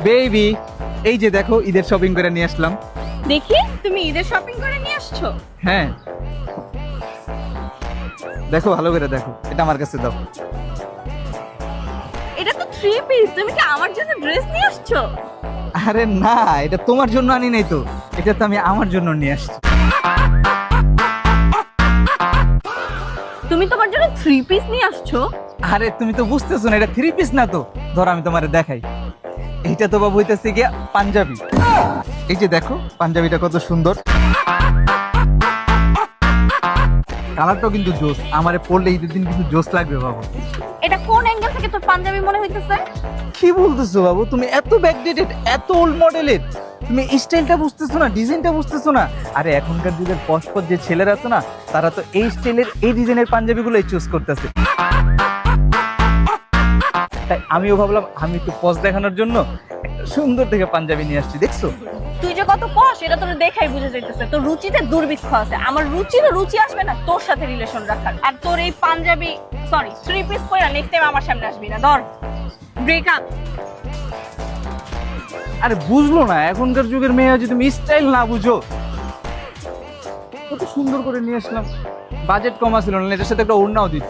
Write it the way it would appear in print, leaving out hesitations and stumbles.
Baby, এই যে দেখো ঈদের শপিং করে নিয়ে আসলাম। দেখি তুমি ঈদের শপিং করে নিয়ে আসছো। হ্যাঁ, দেখো ভালো করে দেখো, এটা আমার কাছে দাও। এটা তো থ্রি পিস, তুমি কি আমার জন্য ড্রেস নিয়ে আসছো? আরে না, এটা তোমার জন্য আনি নাই তো, এটা তো আমি আমার জন্য নিয়ে আসছি। তুমি তোমার জন্য থ্রি পিস নিয়ে আসছো? আরে তুমি তো বুঝতেছো না, এটা থ্রি পিস না তো। ধর আমি তোমারে দেখাই, এইটা তো বাবু হইতেছে গিয়া পাঞ্জাবি। এই যে দেখো পাঞ্জাবিটা কত সুন্দর, কালারটাও কিন্তু জোস। আমারে পরলে ঈদের দিন কিন্তু জোস লাগবে বাবু। এটা কোন অ্যাঙ্গেল থেকে তোর পাঞ্জাবি মনে হইতেছে? কি বলতেছো বাবু, তুমি এত ব্যাকডেটেড, এত ওল্ড মডেলের, তুমি স্টাইলটা বুঝতেছো না, ডিজাইনটা বুঝতেছো না। আরে এখনকার যুগের পশপট যে ছেলেরা আছে না, তারা তো এই স্টাইলের এই ডিজাইনের পাঞ্জাবিগুলোই চুজ করতেছে। তাই আমিও ভাবলাম আমি একটু পজ দেখানোর জন্য একটা সুন্দর থেকে পাঞ্জাবি নিয়ে আসছি, দেখছো? তুই যে কত পশ এটা তোর দেখাই বুঝে যাইতেছে। তোর রুচিতে দুর্ভিক্ষ আছে। আমার রুচি আসবে না তোর সাথে রিলেশন রাখার। আর তোর এই পাঞ্জাবি সরি থ্রি পিস পরে নেক্সট টাইম আমার সামনে আসবি না। ধর ব্রেকআপ। আরে বুঝলো না, এখনকার যুগের মেয়ে যদি তুমি স্টাইল না বুঝো। কত সুন্দর করে নিয়ে আসলাম, বাজেট কম ছিল না, এটার সাথে একটা ওড়নাও দিত।